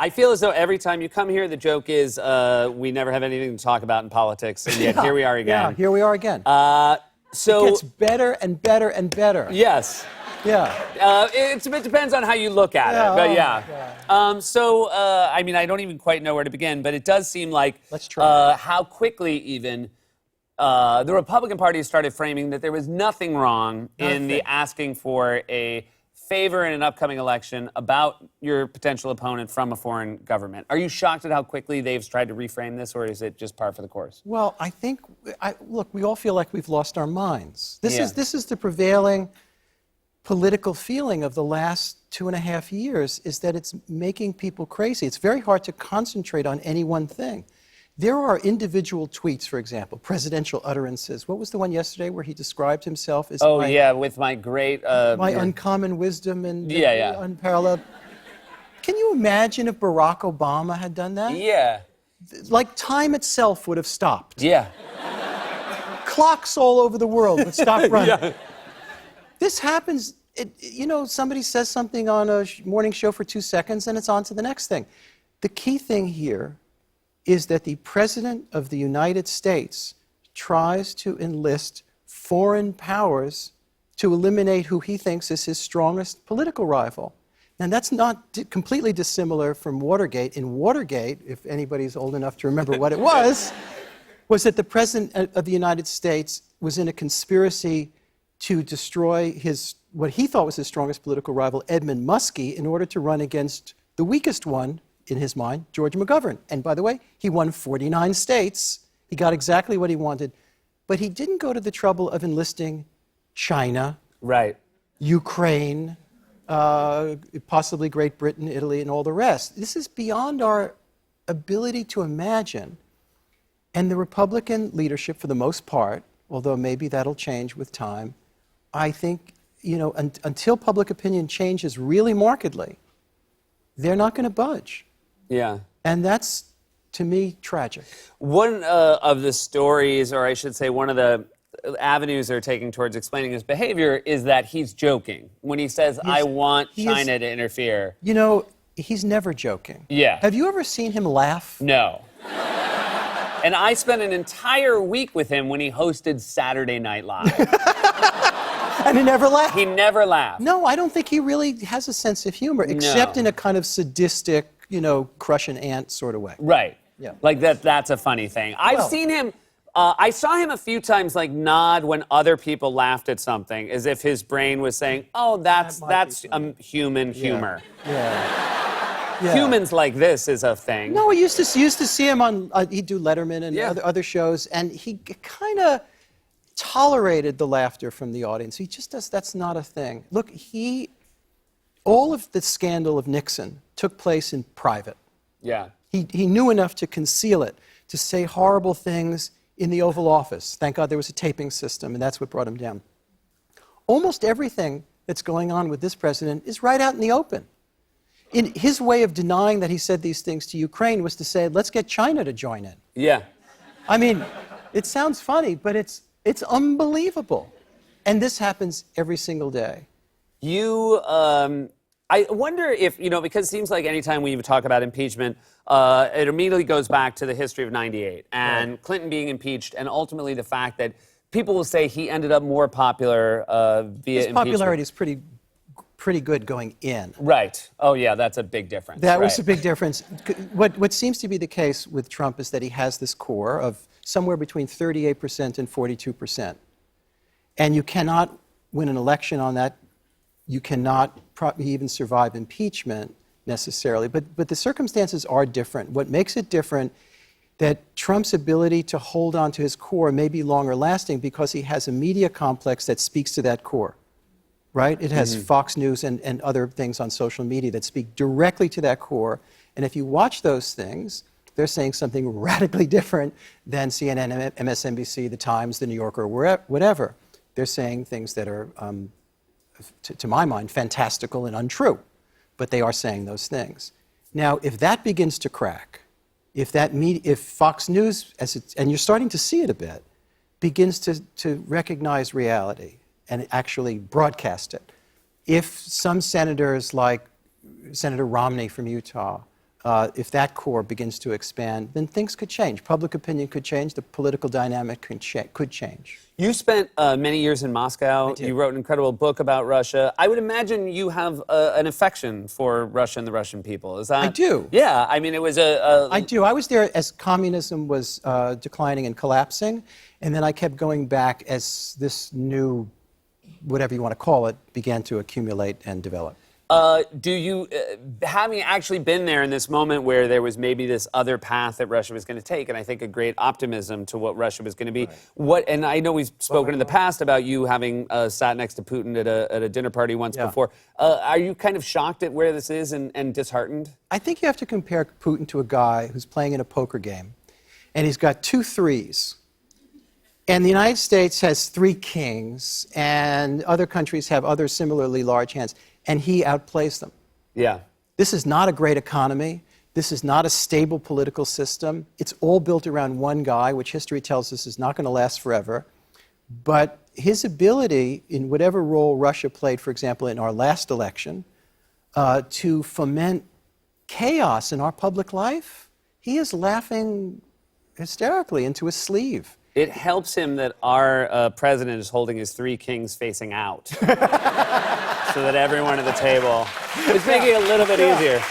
I feel as though every time you come here, the joke is we never have anything to talk about in politics, and yet here we are again. Yeah, here we are again. So it gets better and better and better. yes. Yeah. It depends on how you look at it, but yeah. I mean, I don't even quite know where to begin, but it does seem like Let's try. how quickly even the Republican Party started framing that there was nothing wrong in the asking for a favor in an upcoming election about your potential opponent from a foreign government. Are you shocked at how quickly they've tried to reframe this, or is it just par for the course? Well, I think, look, we all feel like we've lost our minds. This is the prevailing political feeling of the last 2.5 years, is that it's making people crazy. It's very hard to concentrate on any one thing. There are individual tweets, for example, presidential utterances. What was the one yesterday where he described himself as with my great... my uncommon wisdom and unparalleled... Can you imagine if Barack Obama had done that? Yeah. Like time itself would have stopped. Yeah. Clocks all over the world would stop running. Yeah. This happens, somebody says something on a morning show for 2 seconds and it's on to the next thing. The key thing here is that the President of the United States tries to enlist foreign powers to eliminate who he thinks is his strongest political rival. And that's not completely dissimilar from Watergate. In Watergate, if anybody's old enough to remember what it was that the President of the United States was in a conspiracy to destroy what he thought was his strongest political rival, Edmund Muskie, in order to run against the weakest one, in his mind, George McGovern. And by the way, he won 49 states. He got exactly what he wanted. But he didn't go to the trouble of enlisting China, Ukraine, possibly Great Britain, Italy, and all the rest. This is beyond our ability to imagine. And the Republican leadership, for the most part, although maybe that'll change with time, I think, until public opinion changes really markedly, they're not going to budge. Yeah. And that's, to me, tragic. One of the stories, or I should say one of the avenues they're taking towards explaining his behavior is that he's joking. When he says, I want China to interfere. He's never joking. Yeah. Have you ever seen him laugh? No. And I spent an entire week with him when he hosted Saturday Night Live. And he never laughed? He never laughed. No, I don't think he really has a sense of humor, except in a kind of sadistic, crush an ant sort of way. Right. Yeah. Like that's a funny thing. I've seen him, I saw him a few times nod when other people laughed at something, as if his brain was saying, oh, that's human humor. Yeah. Humans like this is a thing. No, we used to see him on, he'd do Letterman and other shows, and he kind of tolerated the laughter from the audience. He just does, that's not a thing. Look, all of the scandal of Nixon took place in private. Yeah. He knew enough to conceal it, to say horrible things in the Oval Office. Thank God there was a taping system, and that's what brought him down. Almost everything that's going on with this president is right out in the open. In his way of denying that he said these things to Ukraine was to say, let's get China to join in. Yeah. I mean, it sounds funny, but it's unbelievable. And this happens every single day. I wonder if, because it seems like anytime we talk about impeachment, it immediately goes back to the history of '98 and Clinton being impeached, and ultimately the fact that people will say he ended up more popular via impeachment. His popularity is pretty good going in. Right. Oh, yeah, that's a big difference. That was a big difference. What seems to be the case with Trump is that he has this core of somewhere between 38% and 42%. And you cannot win an election on that. You cannot even survive impeachment necessarily. But the circumstances are different. What makes it different, that Trump's ability to hold on to his core may be longer lasting because he has a media complex that speaks to that core. Right? It has Fox News and other things on social media that speak directly to that core. And if you watch those things, they're saying something radically different than CNN, MSNBC, The Times, The New Yorker, whatever. They're saying things that are, to my mind, fantastical and untrue. But they are saying those things. Now, if that begins to crack, if Fox News, and you're starting to see it a bit, begins to recognize reality and actually broadcast it. If some senators, like Senator Romney from Utah, if that core begins to expand, then things could change. Public opinion could change. The political dynamic could change. You spent many years in Moscow. did. You wrote an incredible book about Russia. I would imagine you have an affection for Russia and the Russian people. Is that? I do. Yeah. I mean, it was I do. I was there as communism was declining and collapsing, and then I kept going back as this new, whatever you want to call it, began to accumulate and develop. Do you, having actually been there in this moment where there was maybe this other path that Russia was going to take, and I think a great optimism to what Russia was going to be, and I know we've spoken in the past about you having sat next to Putin at a dinner party once before. Are you kind of shocked at where this is and disheartened? I think you have to compare Putin to a guy who's playing in a poker game, and he's got 2 threes. And the United States has 3 kings, and other countries have other similarly large hands, and he outplays them. Yeah. This is not a great economy. This is not a stable political system. It's all built around one guy, which history tells us is not going to last forever. But his ability, in whatever role Russia played, for example, in our last election, to foment chaos in our public life, he is laughing hysterically into his sleeve. It helps him that our president is holding his 3 kings facing out. So that everyone at the table is making it a little bit easier.